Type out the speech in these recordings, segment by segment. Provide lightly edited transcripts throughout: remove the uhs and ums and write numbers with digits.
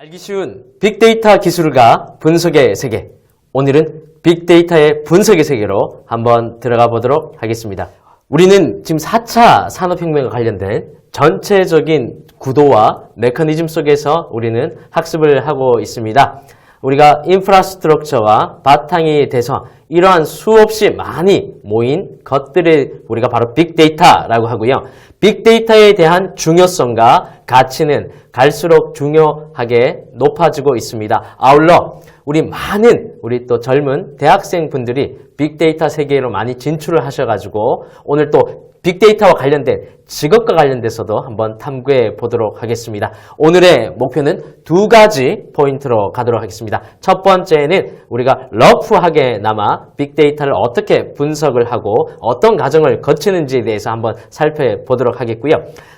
알기 쉬운 빅데이터 기술과 분석의 세계. 오늘은 빅데이터의 분석의 세계로 한번 들어가 보도록 하겠습니다. 우리는 지금 4차 산업혁명과 관련된 전체적인 구도와 메커니즘 속에서 우리는 학습을 하고 있습니다. 우리가 인프라스트럭처와 바탕이 돼서 이러한 수없이 많이 모인 것들을 우리가 바로 빅데이터라고 하고요. 빅데이터에 대한 중요성과 가치는 갈수록 중요하게 높아지고 있습니다. 아울러 우리 또 젊은 대학생분들이 빅데이터 세계로 많이 진출을 하셔가지고 오늘 또 빅데이터와 관련된 직업과 관련돼서도 한번 탐구해 보도록 하겠습니다. 오늘의 목표는 두 가지 포인트로 가도록 하겠습니다. 첫 번째는 우리가 러프하게나마 빅데이터를 어떻게 분석을 하고 어떤 과정을 거치는지에 대해서 한번 살펴보도록 하겠고요.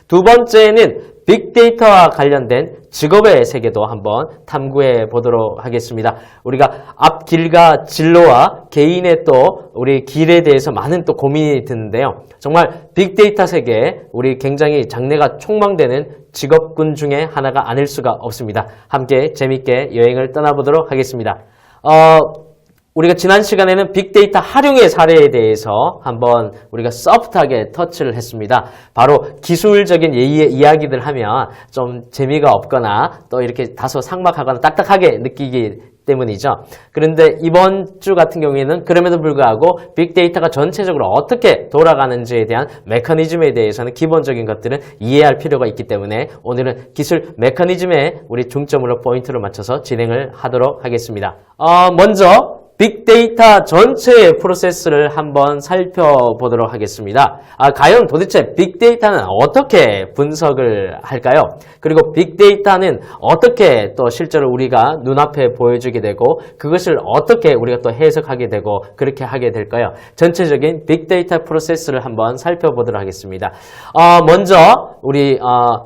두 번째는 빅데이터와 관련된 직업의 세계도 한번 탐구해 보도록 하겠습니다. 우리가 앞길과 진로와 개인의 또 우리 길에 대해서 많은 또 고민이 드는데요. 정말 빅데이터 세계에 우리 굉장히 장래가 촉망되는 직업군 중에 하나가 아닐 수가 없습니다. 함께 재밌게 여행을 떠나보도록 하겠습니다. 우리가 지난 시간에는 빅데이터 활용의 사례에 대해서 한번 우리가 소프트하게 터치를 했습니다. 바로 기술적인 이야기들 하면 좀 재미가 없거나 또 이렇게 다소 삭막하거나 딱딱하게 느끼기 때문이죠. 그런데 이번 주 같은 경우에는 그럼에도 불구하고 빅데이터가 전체적으로 어떻게 돌아가는지에 대한 메커니즘에 대해서는 기본적인 것들은 이해할 필요가 있기 때문에 오늘은 기술 메커니즘에 우리 중점으로 포인트를 맞춰서 진행을 하도록 하겠습니다. 먼저 빅데이터 전체의 프로세스를 한번 살펴보도록 하겠습니다. 과연 도대체 빅데이터는 어떻게 분석을 할까요? 그리고 빅데이터는 어떻게 또 실제로 우리가 눈앞에 보여주게 되고 그것을 어떻게 우리가 또 해석하게 되고 그렇게 하게 될까요? 전체적인 빅데이터 프로세스를 한번 살펴보도록 하겠습니다. 먼저 우리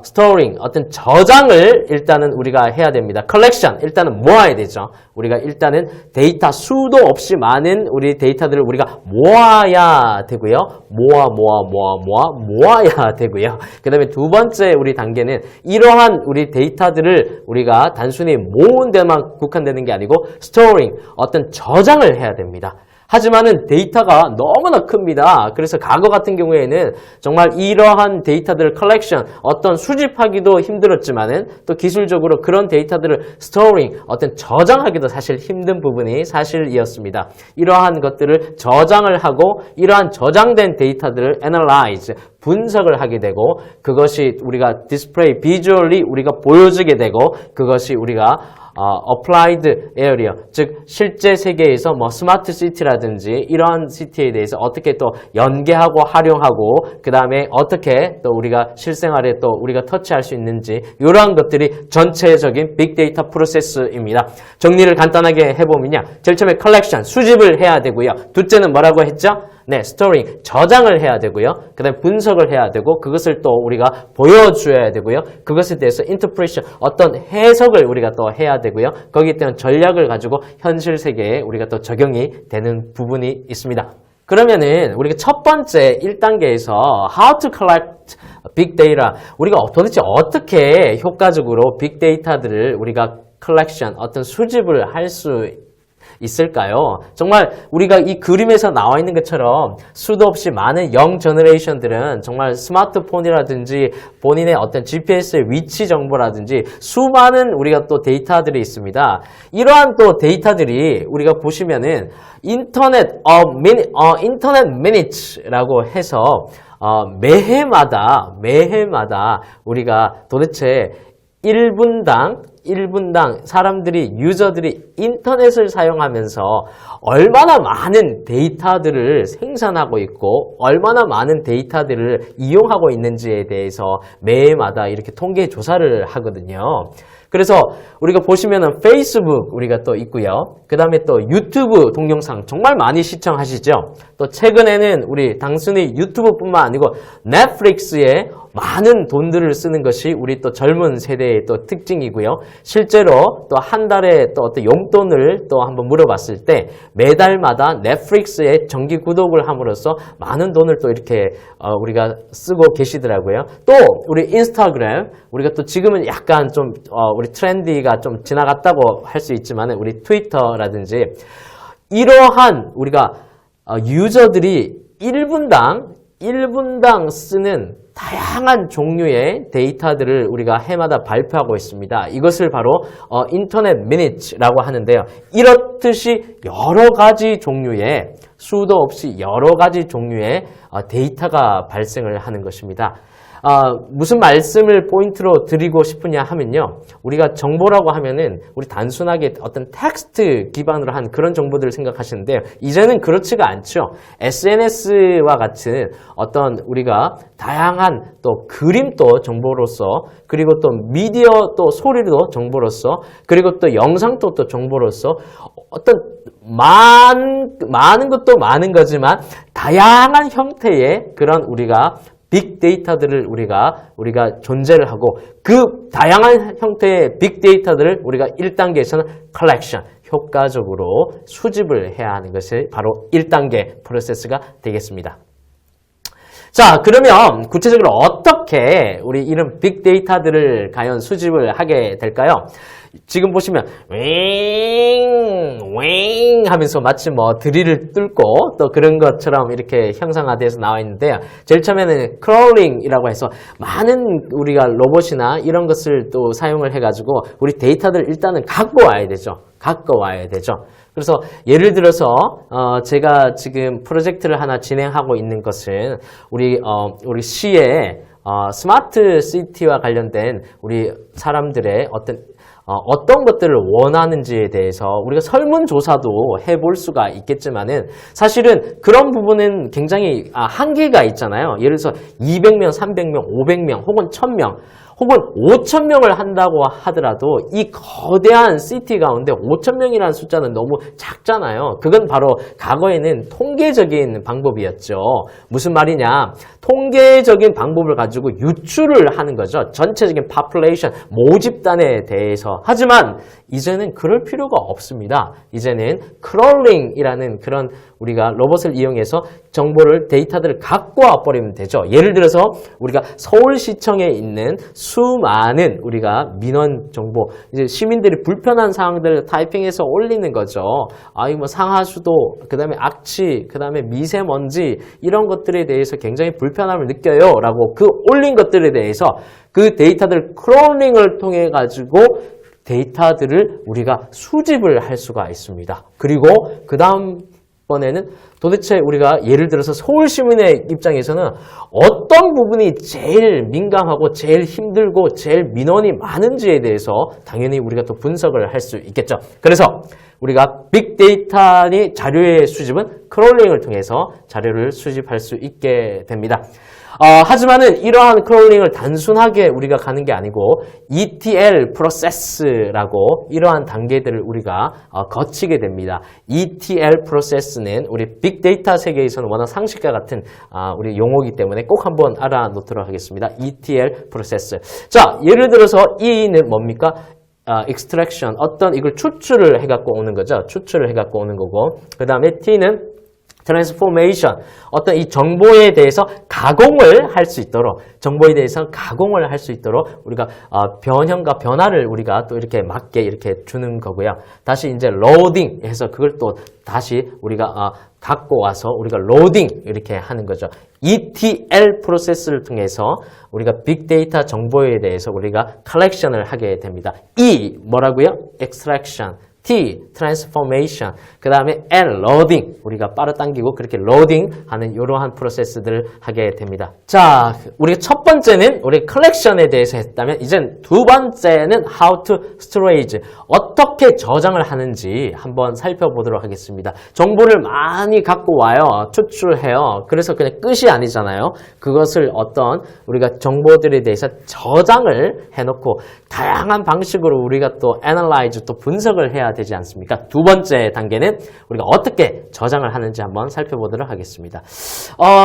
스토링, 어떤 저장을 일단은 우리가 해야 됩니다. 컬렉션, 일단은 모아야 되죠. 우리가 일단은 데이터 수도 없이 많은 우리 데이터들을 우리가 모아야 되고요. 모아야 되고요. 그 다음에 두 번째 우리 단계는 이러한 우리 데이터들을 우리가 단순히 모은 데만 국한되는 게 아니고 스토링, 어떤 저장을 해야 됩니다. 하지만은 데이터가 너무나 큽니다. 그래서 과거 같은 경우에는 정말 이러한 데이터들을 컬렉션, 어떤 수집하기도 힘들었지만은 또 기술적으로 그런 데이터들을 스토링, 어떤 저장하기도 사실 힘든 부분이 사실이었습니다. 이러한 것들을 저장을 하고 이러한 저장된 데이터들을 analyze, 분석을 하게 되고 그것이 우리가 디스플레이, 비주얼리 우리가 보여주게 되고 그것이 우리가 applied area, 즉 실제 세계에서 스마트 시티라든지 이러한 시티에 대해서 어떻게 또 연계하고 활용하고 그 다음에 어떻게 또 우리가 실생활에 또 우리가 터치할 수 있는지 이러한 것들이 전체적인 빅데이터 프로세스입니다. 정리를 간단하게 해보면요. 제일 처음에 컬렉션, 수집을 해야 되고요. 둘째는 뭐라고 했죠? 네, 스토링, 저장을 해야 되고요. 그 다음에 분석을 해야 되고 그것을 또 우리가 보여줘야 되고요. 그것에 대해서 인터프레이션, 어떤 해석을 우리가 또 해야 되고요. 거기에 대한 전략을 가지고 현실 세계에 우리가 또 적용이 되는 부분이 있습니다. 그러면은 우리가 첫 번째 1단계에서 How to collect big data, 우리가 도대체 어떻게 효과적으로 빅데이터들을 우리가 컬렉션, 어떤 수집을 할 수 있을까요? 정말 우리가 이 그림에서 나와 있는 것처럼 수도 없이 많은 영 제너레이션들은 정말 스마트폰이라든지 본인의 어떤 GPS의 위치 정보라든지 수많은 우리가 또 데이터들이 있습니다. 이러한 또 데이터들이 우리가 보시면은 인터넷 미니츠라고 해서 매해마다 우리가 도대체 1분당 사람들이, 유저들이 인터넷을 사용하면서 얼마나 많은 데이터들을 생산하고 있고 얼마나 많은 데이터들을 이용하고 있는지에 대해서 매해마다 이렇게 통계 조사를 하거든요. 그래서 우리가 보시면은 페이스북 우리가 또 있고요. 그 다음에 또 유튜브 동영상 정말 많이 시청하시죠. 또 최근에는 우리 단순히 유튜브뿐만 아니고 넷플릭스에 많은 돈들을 쓰는 것이 우리 또 젊은 세대의 또 특징이고요. 실제로 또 한 달에 또 어떤 용돈을 또 한번 물어봤을 때 매달마다 넷플릭스에 정기 구독을 함으로써 많은 돈을 또 이렇게 우리가 쓰고 계시더라고요. 또 우리 인스타그램, 우리가 또 지금은 약간 좀 우리 트렌디가 좀 지나갔다고 할 수 있지만 우리 트위터라든지 이러한 우리가 유저들이 1분당 쓰는 다양한 종류의 데이터들을 우리가 해마다 발표하고 있습니다. 이것을 바로 인터넷 미니츠라고 하는데요. 이렇듯이 여러 가지 종류의 수도 없이 여러 가지 종류의 데이터가 발생을 하는 것입니다. 무슨 말씀을 포인트로 드리고 싶으냐 하면요. 우리가 정보라고 하면은 우리 단순하게 어떤 텍스트 기반으로 한 그런 정보들을 생각하시는데요. 이제는 그렇지가 않죠. SNS와 같은 어떤 우리가 다양한 또 그림도 정보로서, 그리고 또 미디어 또 소리도 정보로서, 그리고 또 영상도 또 정보로서 어떤 많은 것도 많은 거지만 다양한 형태의 그런 우리가 빅데이터들을 우리가 존재를 하고 그 다양한 형태의 빅데이터들을 우리가 1단계에서는 컬렉션, 효과적으로 수집을 해야 하는 것이 바로 1단계 프로세스가 되겠습니다. 자, 그러면 구체적으로 어떻게 우리 이런 빅데이터들을 과연 수집을 하게 될까요? 지금 보시면 윙 하면서 마치 뭐 드릴을 뚫고 또 그런 것처럼 이렇게 형상화돼서 나와 있는데요. 제일 처음에는 크롤링이라고 해서 많은 우리가 로봇이나 이런 것을 또 사용을 해가지고 우리 데이터들을 일단은 갖고 와야 되죠. 그래서 예를 들어서 제가 지금 프로젝트를 하나 진행하고 있는 것은 우리 시의 스마트 시티와 관련된 우리 사람들의 어떤 것들을 원하는지에 대해서 우리가 설문조사도 해볼 수가 있겠지만은 사실은 그런 부분은 굉장히 한계가 있잖아요. 예를 들어서 200명, 300명, 500명 혹은 1000명 혹은 5,000명을 한다고 하더라도 이 거대한 시티 가운데 5,000명이라는 숫자는 너무 작잖아요. 그건 바로 과거에는 통계적인 방법이었죠. 무슨 말이냐? 통계적인 방법을 가지고 유추를 하는 거죠. 전체적인 population, 모집단에 대해서. 하지만 이제는 그럴 필요가 없습니다. 이제는 크롤링이라는 그런 우리가 로봇을 이용해서 정보를, 데이터들을 갖고 와버리면 되죠. 예를 들어서 우리가 서울시청에 있는 수많은 우리가 민원 정보, 이제 시민들이 불편한 사항들을 타이핑해서 올리는 거죠. 뭐 상하수도, 그 다음에 악취, 그 다음에 미세먼지 이런 것들에 대해서 굉장히 불편함을 느껴요 라고 그 올린 것들에 대해서 그 데이터들 크롤링을 통해 가지고 데이터들을 우리가 수집을 할 수가 있습니다. 그리고 그 다음 번에는 도대체 우리가 예를 들어서 서울 시민의 입장에서는 어떤 부분이 제일 민감하고 제일 힘들고 제일 민원이 많은지에 대해서 당연히 우리가 또 분석을 할 수 있겠죠. 그래서 우리가 빅데이터의 자료의 수집은 크롤링을 통해서 자료를 수집할 수 있게 됩니다. 하지만은 이러한 크롤링을 단순하게 우리가 가는 게 아니고 ETL 프로세스라고 이러한 단계들을 우리가 거치게 됩니다. ETL 프로세스는 우리 빅데이터 세계에서는 워낙 상식과 같은 우리 용어이기 때문에 꼭 한번 알아놓도록 하겠습니다. ETL 프로세스. 자, 예를 들어서 E는 뭡니까? extraction, 어떤 이걸 추출을 해갖고 오는 거죠. 추출을 해갖고 오는 거고, 그 다음에 T는 transformation, 어떤 이 정보에 대해서 가공을 할 수 있도록, 정보에 대해서 가공을 할 수 있도록 우리가 변형과 변화를 우리가 또 이렇게 맞게 이렇게 주는 거고요. 다시 이제 loading 해서 그걸 또 다시 우리가 갖고 와서 우리가 로딩 이렇게 하는 거죠. ETL 프로세스를 통해서 우리가 빅데이터 정보에 대해서 우리가 컬렉션을 하게 됩니다. E 뭐라고요? extraction. T, transformation, 그 다음에 L, loading. 우리가 빨아당기고 그렇게 loading하는 이러한 프로세스들을 하게 됩니다. 자, 우리가 첫 번째는 우리 collection에 대해서 했다면 이젠 두 번째는 how to storage, 어떻게 저장을 하는지 한번 살펴보도록 하겠습니다. 정보를 많이 갖고 와요. 추출해요. 그래서 그냥 끝이 아니잖아요. 그것을 어떤 우리가 정보들에 대해서 저장을 해놓고 다양한 방식으로 우리가 또 analyze, 또 분석을 해야 되지 않습니까? 두 번째 단계는 우리가 어떻게 저장을 하는지 한번 살펴보도록 하겠습니다.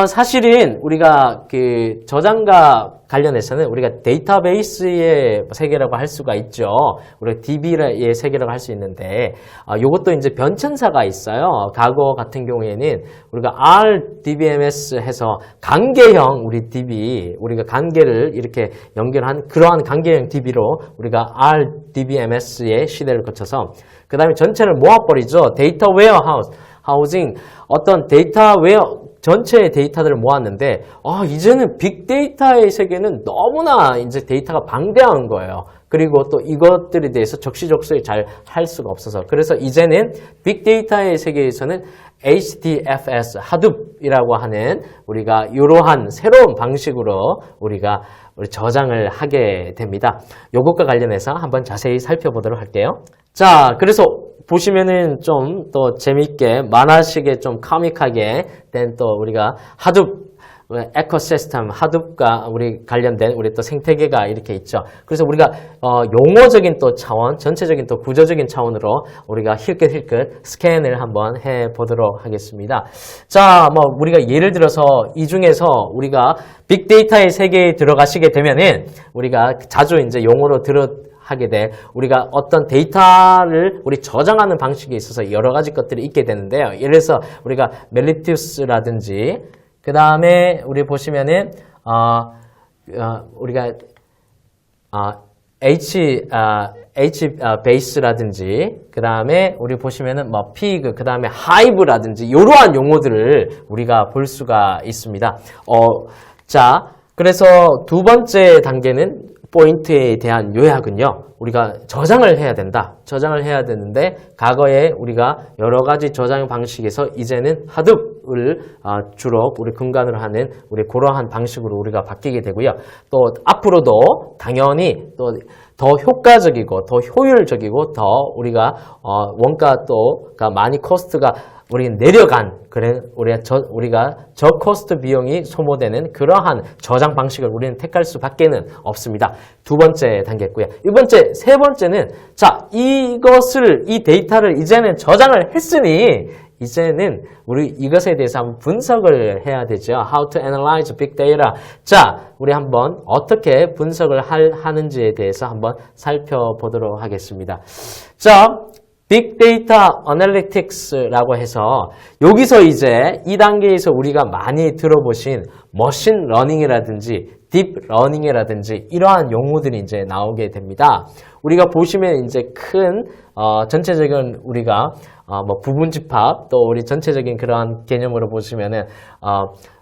사실은 우리가 그 저장과 관련해서는 우리가 데이터베이스의 세계라고 할 수가 있죠. 우리가 DB의 세계라고 할 수 있는데, 이것도 이제 변천사가 있어요. 과거 같은 경우에는 우리가 RDBMS 해서 관계형 우리 DB, 우리가 관계를 이렇게 연결한 그러한 관계형 DB로 우리가 RDBMS의 시대를 거쳐서 그 다음에 전체를 모아버리죠. 데이터 웨어하우스, 하우징, 어떤 데이터 웨어, 전체의 데이터들을 모았는데, 이제는 빅데이터의 세계는 너무나 이제 데이터가 방대한 거예요. 그리고 또 이것들에 대해서 적시적소에 잘 할 수가 없어서. 그래서 이제는 빅데이터의 세계에서는 HDFS, 하둡이라고 하는 우리가 이러한 새로운 방식으로 우리가 저장을 하게 됩니다. 이것과 관련해서 한번 자세히 살펴보도록 할게요. 자, 그래서 보시면은 좀 또 재밌게 만화식의 좀 코믹하게 된 또 우리가 하둡 에코시스템, 하둡과 우리 관련된 우리 또 생태계가 이렇게 있죠. 그래서 우리가 용어적인 또 차원, 전체적인 또 구조적인 차원으로 우리가 힐끗힐끗 스캔을 한번 해 보도록 하겠습니다. 자, 뭐 우리가 예를 들어서 이 중에서 우리가 빅데이터의 세계에 들어가시게 되면은 우리가 자주 이제 용어로 하게 돼 우리가 어떤 데이터를 우리 저장하는 방식에 있어서 여러 가지 것들이 있게 되는데요. 예를 들어서 우리가 멜리투스라든지 그 다음에 우리 보시면은 우리가 H 베이스라든지 그 다음에 우리 보시면은 뭐 피그 그 다음에 하이브라든지 이러한 용어들을 우리가 볼 수가 있습니다. 자, 그래서 두 번째 단계는 포인트에 대한 요약은요. 우리가 저장을 해야 된다. 저장을 해야 되는데 과거에 우리가 여러 가지 저장 방식에서 이제는 하둡을 주로 우리 근간으로 하는 우리 그러한 방식으로 우리가 바뀌게 되고요. 또 앞으로도 당연히 또 더 효과적이고 더 효율적이고 더 우리가 원가 또가 많이 코스트가 우리 내려간 그래 우리가 저코스트 비용이 소모되는 그러한 저장 방식을 우리는 택할 수밖에는 없습니다. 두 번째 단계고요. 세 번째는 자 이 데이터를 이제는 저장을 했으니 이제는 우리 이것에 대해서 한번 분석을 해야 되죠. How to analyze big data. 자, 우리 한번 어떻게 분석을 하는지에 대해서 한번 살펴보도록 하겠습니다. 자, 빅데이터 어널리틱스라고 해서 여기서 이제 이 단계에서 우리가 많이 들어보신 머신 러닝이라든지 딥 러닝이라든지 이러한 용어들이 이제 나오게 됩니다. 우리가 보시면 이제 큰 전체적인 우리가 뭐 부분 집합 또 우리 전체적인 그러한 개념으로 보시면은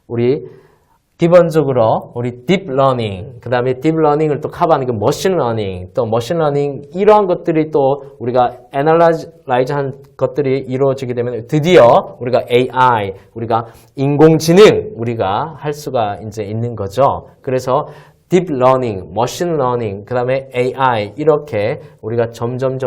우리 기본적으로 우리 딥 러닝, 그 다음에 딥 러닝을 또 커버하는 그 머신 러닝, 또 머신 러닝 이러한 것들이 또 우리가 애널라이즈한 것들이 이루어지게 되면 드디어 우리가 AI, 우리가 인공지능 우리가 할 수가 이제 있는 거죠. 그래서 딥 러닝, 머신 러닝, 그 다음에 AI 이렇게 우리가 점점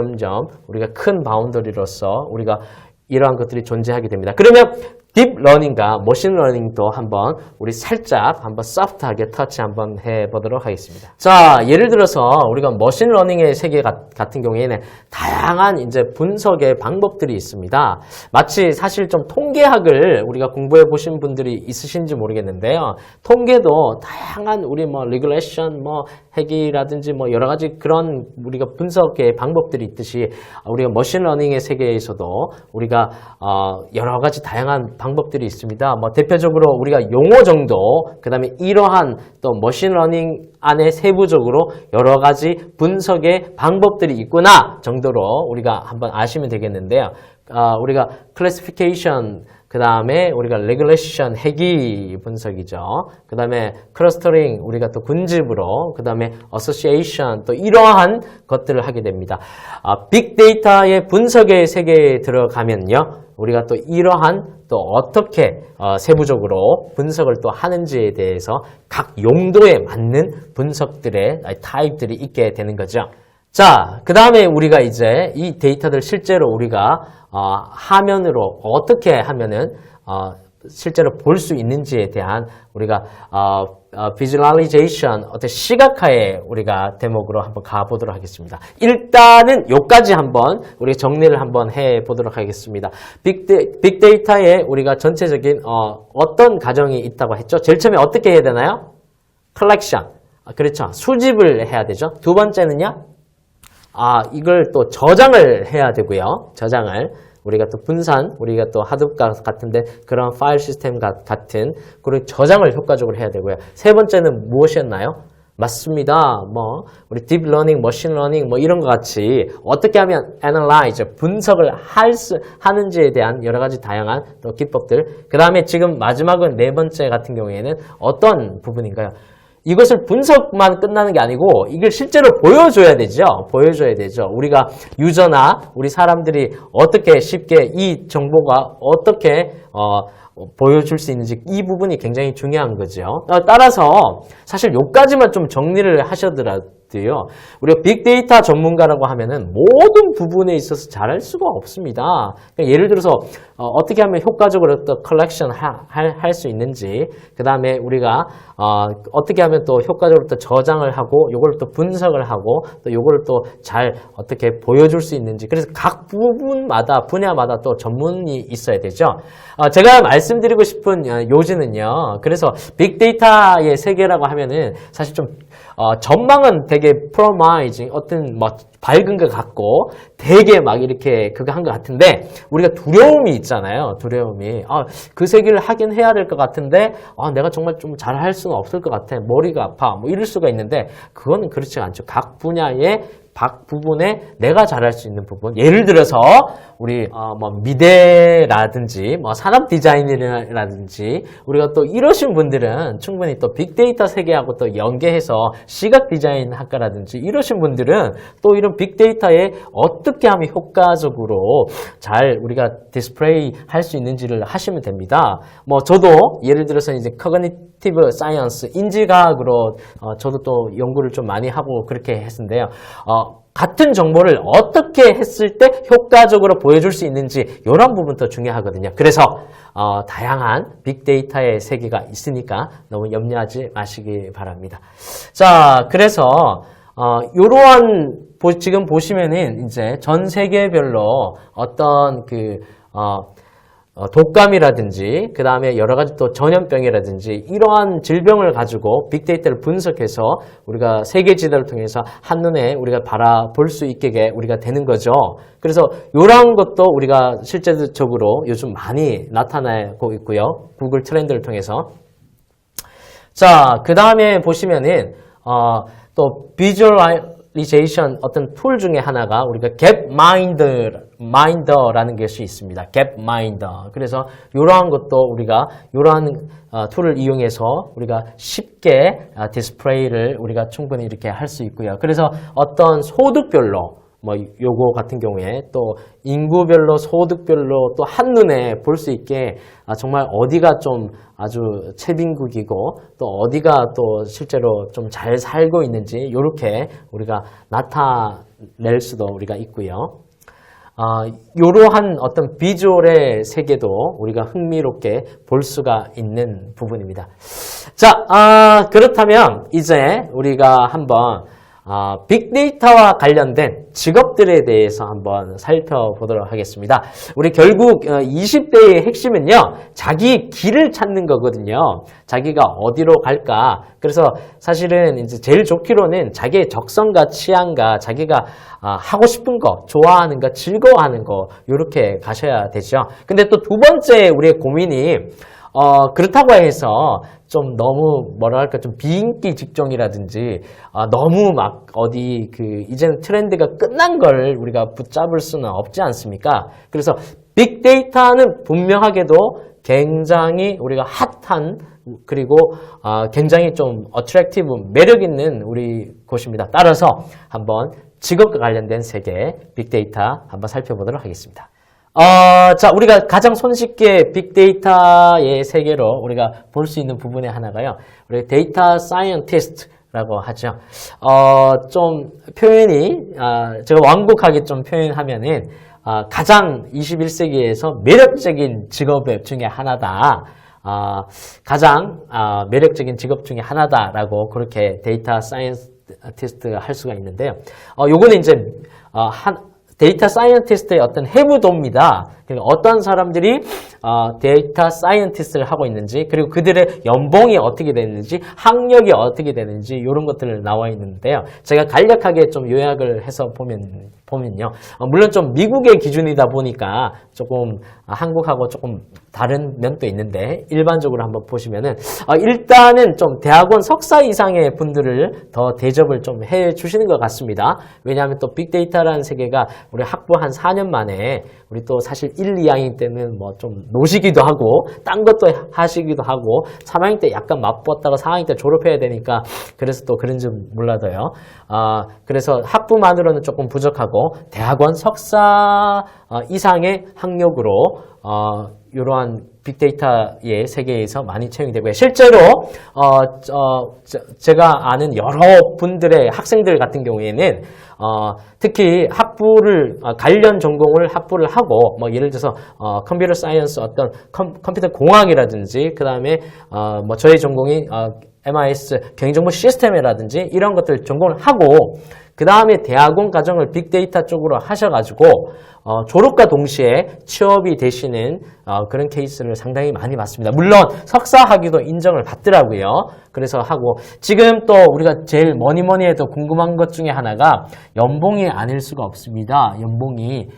우리가 큰 바운더리로서 우리가 이러한 것들이 존재하게 됩니다. 그러면 딥 러닝과 머신 러닝도 한번 우리 살짝 한번 소프트하게 터치 한번 해보도록 하겠습니다. 자, 예를 들어서 우리가 머신 러닝의 세계 같은 경우에는 다양한 이제 분석의 방법들이 있습니다. 마치 사실 좀 통계학을 우리가 공부해 보신 분들이 있으신지 모르겠는데요. 통계도 다양한 우리 뭐 리그레이션 뭐 핵이라든지 뭐 여러 가지 그런 우리가 분석의 방법들이 있듯이 우리가 머신 러닝의 세계에서도 우리가 여러 가지 다양한 방법들이 있습니다. 뭐 대표적으로 우리가 용어 정도, 그 다음에 이러한 또 머신러닝 안에 세부적으로 여러 가지 분석의 방법들이 있구나 정도로 우리가 한번 아시면 되겠는데요. 우리가 클래시피케이션, 그 다음에 우리가 레귤레이션, 해기 분석이죠. 그 다음에 클러스터링, 우리가 또 군집으로, 그 다음에 어소시에이션, 또 이러한 것들을 하게 됩니다. 빅데이터의 분석의 세계에 들어가면요. 우리가 또 이러한 또 어떻게 세부적으로 분석을 또 하는지에 대해서 각 용도에 맞는 분석들의 타입들이 있게 되는 거죠. 자, 그 다음에 우리가 이제 이 데이터들 실제로 우리가 화면으로 어떻게 하면은 실제로 볼 수 있는지에 대한 우리가 visualization, 어떤 시각화의 우리가 대목으로 한번 가보도록 하겠습니다. 일단은 요까지 한번 우리 정리를 한번 해보도록 하겠습니다. 빅데이터에 우리가 전체적인 어떤 과정이 있다고 했죠? 제일 처음에 어떻게 해야 되나요? collection. 그렇죠. 수집을 해야 되죠. 두 번째는요. 이걸 또 저장을 해야 되고요. 저장을. 우리가 또 분산, 우리가 또 하드북 같은데 그런 파일 시스템 같은 그리고 저장을 효과적으로 해야 되고요. 세 번째는 무엇이었나요? 맞습니다. 우리 딥러닝, 머신러닝 이런 것 같이 어떻게 하면 analyze, 분석을 하는지에 대한 여러 가지 다양한 또 기법들. 그 다음에 지금 마지막은 네 번째 같은 경우에는 어떤 부분인가요? 이것을 분석만 끝나는 게 아니고 이걸 실제로 보여줘야 되죠. 보여줘야 되죠. 우리가 유저나 우리 사람들이 어떻게 쉽게 이 정보가 어떻게 보여줄 수 있는지 이 부분이 굉장히 중요한 거죠. 따라서 사실 요까지만 좀 정리를 하셔더라도요. 우리가 빅데이터 전문가라고 하면은 모든 부분에 있어서 잘할 수가 없습니다. 예를 들어서 어떻게 하면 효과적으로 또 컬렉션 할 수 있는지, 그 다음에 우리가 어떻게 하면 또 효과적으로 또 저장을 하고 요걸 또 분석을 하고 또 요걸 또 잘 어떻게 보여줄 수 있는지, 그래서 각 부분마다 분야마다 또 전문이 있어야 되죠. 제가 말씀드리고 싶은 요지는요. 그래서 빅데이터의 세계라고 하면은 사실 좀 전망은 되게 프로마이징 어떤 밝은 것 같고 되게 막 이렇게 그거 한 것 같은데 우리가 두려움이 있잖아요. 두려움이 그 세계를 하긴 해야 될 것 같은데 내가 정말 좀 잘할 수는 없을 것 같아. 머리가 아파. 이럴 수가 있는데 그거는 그렇지 않죠. 각 분야의 각 부분에 내가 잘할 수 있는 부분. 예를 들어서 우리 미대라든지 산업 디자인이라든지 우리가 또 이러신 분들은 충분히 또 빅데이터 세계하고 또 연계해서 시각 디자인 학과라든지 이러신 분들은 또 이런 빅데이터에 어떻게 하면 효과적으로 잘 우리가 디스플레이 할 수 있는지를 하시면 됩니다. 저도 예를 들어서 이제 커그니티브 사이언스 인지과학으로 저도 또 연구를 좀 많이 하고 그렇게 했는데요. 같은 정보를 어떻게 했을 때 효과적으로 보여줄 수 있는지 이런 부분도 중요하거든요. 그래서 다양한 빅데이터의 세계가 있으니까 너무 염려하지 마시기 바랍니다. 자, 그래서 이러한 지금 보시면은 이제 전 세계별로 어떤 독감이라든지 그 다음에 여러 가지 또 전염병이라든지 이러한 질병을 가지고 빅데이터를 분석해서 우리가 세계 지도를 통해서 한눈에 우리가 바라볼 수 있게 우리가 되는 거죠. 그래서 이러한 것도 우리가 실제적으로 요즘 많이 나타나고 있고요. 구글 트렌드를 통해서. 자, 그 다음에 보시면은 또 비주얼라이제이션 어떤 툴 중에 하나가 우리가 갭마인더라는 것이 있습니다. 갭마인더. 그래서 이러한 것도 우리가 이러한 툴을 이용해서 우리가 쉽게 디스플레이를 우리가 충분히 이렇게 할 수 있고요. 그래서 어떤 소득별로 요거 같은 경우에 또 인구별로 소득별로 또 한눈에 볼 수 있게 정말 어디가 좀 아주 최빈국이고 또 어디가 또 실제로 좀 잘 살고 있는지 이렇게 우리가 나타낼 수도 우리가 있고요. 이러한 어떤 비주얼의 세계도 우리가 흥미롭게 볼 수가 있는 부분입니다. 자, 그렇다면 이제 우리가 한번 빅데이터와 관련된 직업들에 대해서 한번 살펴보도록 하겠습니다. 우리 결국 20대의 핵심은요, 자기 길을 찾는 거거든요. 자기가 어디로 갈까. 그래서 사실은 이제 제일 좋기로는 자기의 적성과 취향과 자기가 하고 싶은 거, 좋아하는 거, 즐거워하는 거, 이렇게 가셔야 되죠. 근데 또 두 번째 우리의 고민이 그렇다고 해서 좀 너무 뭐랄까 좀 비인기 직종이라든지 너무 막 어디 이제는 트렌드가 끝난 걸 우리가 붙잡을 수는 없지 않습니까? 그래서 빅데이터는 분명하게도 굉장히 우리가 핫한 그리고 굉장히 좀 어트랙티브 매력 있는 우리 곳입니다. 따라서 한번 직업과 관련된 세계 빅데이터 한번 살펴보도록 하겠습니다. 자, 우리가 가장 손쉽게 빅데이터의 세계로 우리가 볼 수 있는 부분의 하나가요. 우리 데이터 사이언티스트라고 하죠. 좀 표현이, 제가 완곡하게 좀 표현하면은, 가장 21세기에서 매력적인 직업 중에 하나다. 가장 매력적인 직업 중에 하나다라고 그렇게 데이터 사이언티스트가 할 수가 있는데요. 요거는 이제, 데이터 사이언티스트의 어떤 해부도입니다. 그러니까 어떤 사람들이 데이터 사이언티스트를 하고 있는지, 그리고 그들의 연봉이 어떻게 되는지, 학력이 어떻게 되는지 이런 것들 나와 있는데요. 제가 간략하게 좀 요약을 해서 보면요. 물론 좀 미국의 기준이다 보니까 조금 한국하고 조금 다른 면도 있는데 일반적으로 한번 보시면은 일단은 좀 대학원 석사 이상의 분들을 더 대접을 좀 해 주시는 것 같습니다. 왜냐하면 또 빅데이터라는 세계가 우리 학부 한 4년 만에 우리 또 사실 1, 2학년 때는 뭐 좀 노시기도 하고 딴 것도 하시기도 하고 3학년 때 약간 맛봤다가 4학년 때 졸업해야 되니까 그래서 또 그런지 몰라도요. 그래서 학부만으로는 조금 부족하고 대학원 석사 이상의 학력으로 이러한 빅데이터의 세계에서 많이 채용이 되고요. 실제로 제가 아는 여러 분들의 학생들 같은 경우에는 특히 학부를 관련 전공을 학부를 하고 뭐 예를 들어서 컴퓨터 사이언스 어떤 컴퓨터 공학이라든지 그 다음에 뭐 저희 전공이 MIS 경영정보 시스템이라든지 이런 것들 전공을 하고 그 다음에 대학원 과정을 빅데이터 쪽으로 하셔가지고 졸업과 동시에 취업이 되시는 그런 케이스를 상당히 많이 봤습니다. 물론 석사학위도 인정을 받더라고요. 그래서 하고 지금 또 우리가 제일 뭐니 해도 궁금한 것 중에 하나가 연봉이 아닐 수가 없습니다. 연봉이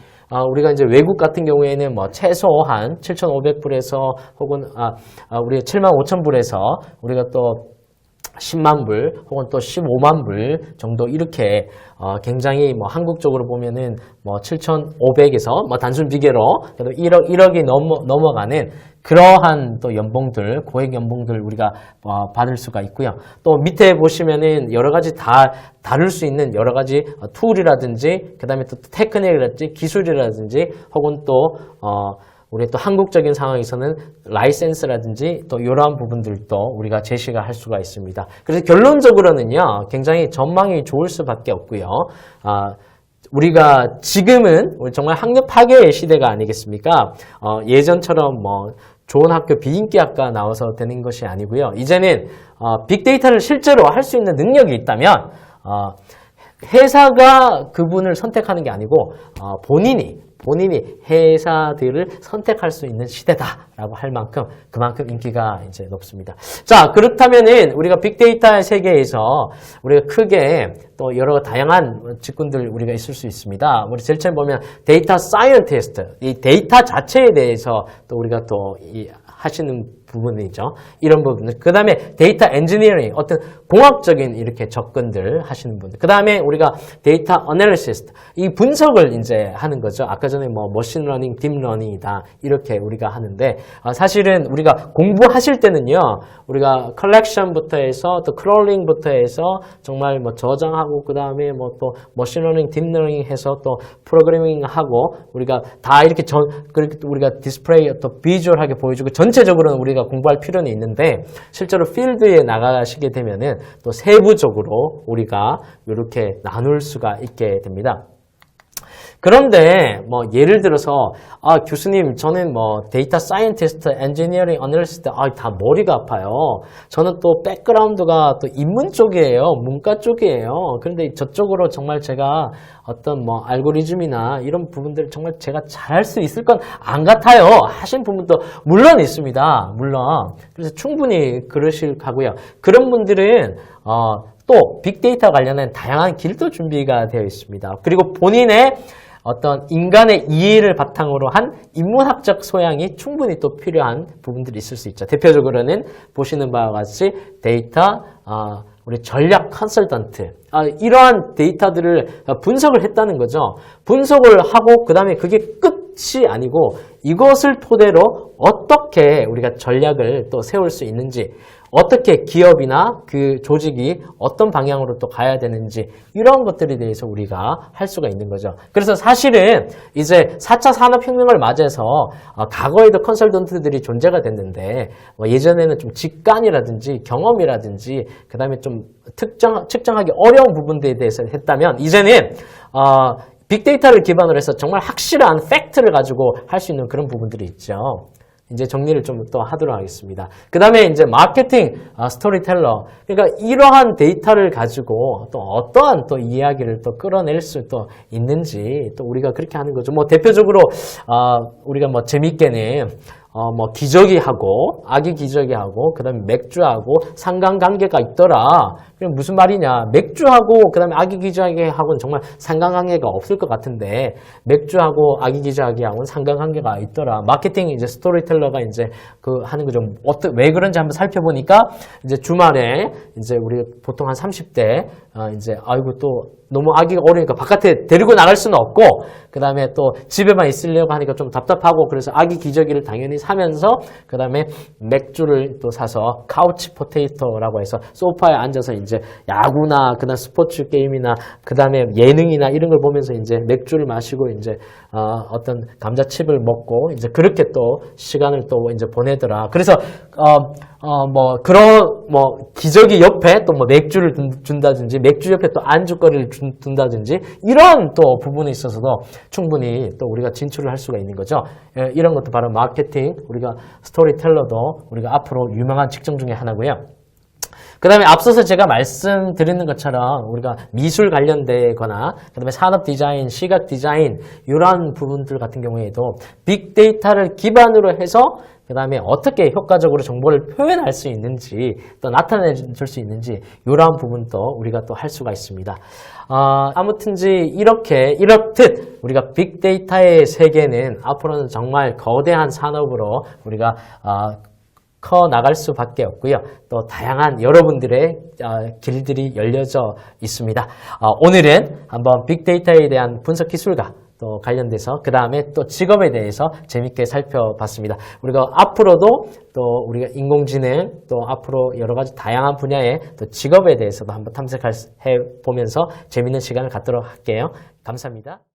우리가 이제 외국 같은 경우에는 뭐 최소한 7,500불에서 혹은 우리가 75,000불에서 우리가 또 10만 불 혹은 또 15만 불 정도 이렇게 굉장히 뭐 한국 쪽으로 보면은 뭐 7,500에서 뭐 단순 비계로 1억이 넘어가는 그러한 또 연봉들, 고액 연봉들 우리가 받을 수가 있고요. 또 밑에 보시면은 여러 가지 다 다룰 수 있는 여러 가지 툴이라든지 그다음에 또 테크닉이라든지 기술이라든지 혹은 또 우리 또 한국적인 상황에서는 라이센스라든지 또 이러한 부분들도 우리가 제시가 할 수가 있습니다. 그래서 결론적으로는요, 굉장히 전망이 좋을 수밖에 없고요. 우리가 지금은 정말 학력 파괴의 시대가 아니겠습니까? 예전처럼 뭐 좋은 학교 비인기 학과 나와서 되는 것이 아니고요. 이제는 빅데이터를 실제로 할 수 있는 능력이 있다면 회사가 그분을 선택하는 게 아니고 본인이 회사들을 선택할 수 있는 시대다라고 할 만큼 그만큼 인기가 이제 높습니다. 자, 그렇다면은 우리가 빅데이터의 세계에서 우리가 크게 또 여러 다양한 직군들 우리가 있을 수 있습니다. 우리 제일 처음 보면 데이터 사이언티스트, 이 데이터 자체에 대해서 또 우리가 또 하시는 부분이죠. 이런 부분들. 그 다음에 데이터 엔지니어링, 어떤 공학적인 이렇게 접근들 하시는 분들. 그 다음에 우리가 데이터 어널리시스트, 이 분석을 이제 하는 거죠. 아까 전에 뭐 머신러닝, 딥러닝이다. 이렇게 우리가 하는데, 사실은 우리가 공부하실 때는요, 우리가 컬렉션부터 해서 또 크롤링부터 해서 정말 뭐 저장하고 그 다음에 뭐 또 머신러닝, 딥러닝 해서 또 프로그래밍 하고 우리가 다 이렇게 그렇게 우리가 디스플레이 또 비주얼하게 보여주고 전체적으로는 우리가 공부할 필요는 있는데 실제로 필드에 나가시게 되면은 또 세부적으로 우리가 이렇게 나눌 수가 있게 됩니다. 그런데 뭐 예를 들어서 교수님 저는 뭐 데이터 사이언티스트, 엔지니어링, 어널리스트 다 머리가 아파요. 저는 또 백그라운드가 또 인문 쪽이에요. 문과 쪽이에요. 그런데 저쪽으로 정말 제가 어떤 뭐 알고리즘이나 이런 부분들 정말 제가 잘할 수 있을 건 안 같아요. 하신 부분도 물론 있습니다. 물론. 그래서 충분히 그러실 거고요. 그런 분들은 또 빅데이터 관련된 다양한 길도 준비가 되어 있습니다. 그리고 본인의 어떤 인간의 이해를 바탕으로 한 인문학적 소양이 충분히 또 필요한 부분들이 있을 수 있죠. 대표적으로는 보시는 바와 같이 데이터, 우리 전략 컨설턴트, 이러한 데이터들을 분석을 했다는 거죠. 분석을 하고 그 다음에 그게 끝이 아니고 이것을 토대로 어떻게 우리가 전략을 또 세울 수 있는지, 어떻게 기업이나 그 조직이 어떤 방향으로 또 가야 되는지 이런 것들에 대해서 우리가 할 수가 있는 거죠. 그래서 사실은 이제 4차 산업혁명을 맞아서 과거에도 컨설턴트들이 존재가 됐는데 예전에는 좀 직관이라든지 경험이라든지 그 다음에 좀 측정하기 어려운 부분들에 대해서 했다면 이제는 빅데이터를 기반으로 해서 정말 확실한 팩트를 가지고 할 수 있는 그런 부분들이 있죠. 이제 정리를 좀 또 하도록 하겠습니다. 그 다음에 이제 마케팅 스토리텔러. 그러니까 이러한 데이터를 가지고 또 어떠한 또 이야기를 또 끌어낼 수 또 있는지 또 우리가 그렇게 하는 거죠. 뭐 대표적으로 우리가 뭐 재밌게는 뭐 기저귀하고 아기 기저귀하고 그다음에 맥주하고 상관관계가 있더라. 그럼 무슨 말이냐? 맥주하고 그다음에 아기 기저귀하고는 정말 상관관계가 없을 것 같은데 맥주하고 아기 기저귀하고는 상관관계가 있더라. 마케팅 이제 스토리텔러가 이제 그 하는 거죠. 왜 그런지 한번 살펴보니까 이제 주말에 이제 우리 보통 한 30대 이제 아이고 또 너무 아기가 어리니까 바깥에 데리고 나갈 수는 없고 그 다음에 또 집에만 있으려고 하니까 좀 답답하고 그래서 아기 기저귀를 당연히 사면서 그 다음에 맥주를 또 사서 카우치 포테이토라고 해서 소파에 앉아서 이제 야구나 그다음 스포츠 게임이나 그 다음에 예능이나 이런 걸 보면서 이제 맥주를 마시고 이제 어떤 감자칩을 먹고 이제 그렇게 또 시간을 또 이제 보내더라. 그래서 뭐 그런 뭐 기저귀 옆에 또 뭐 맥주를 준다든지 맥주 옆에 또 안주거리를 둔다든지 이런 또 부분에 있어서도 충분히 또 우리가 진출을 할 수가 있는 거죠. 이런 것도 바로 마케팅 우리가 스토리텔러도 우리가 앞으로 유명한 직종 중에 하나고요. 그 다음에 앞서서 제가 말씀드리는 것처럼 우리가 미술 관련되거나 그 다음에 산업 디자인, 시각 디자인 이런 부분들 같은 경우에도 빅데이터를 기반으로 해서 그 다음에 어떻게 효과적으로 정보를 표현할 수 있는지 또 나타내 줄 수 있는지 이러한 부분도 우리가 또 할 수가 있습니다. 아무튼지 이렇듯 우리가 빅데이터의 세계는 앞으로는 정말 거대한 산업으로 우리가 커 나갈 수밖에 없고요. 또 다양한 여러분들의 길들이 열려져 있습니다. 오늘은 한번 빅데이터에 대한 분석 기술과 또 관련돼서 그 다음에 또 직업에 대해서 재밌게 살펴봤습니다. 우리가 앞으로도 또 우리가 인공지능 또 앞으로 여러 가지 다양한 분야의 또 직업에 대해서도 한번 탐색해 보면서 재밌는 시간을 갖도록 할게요. 감사합니다.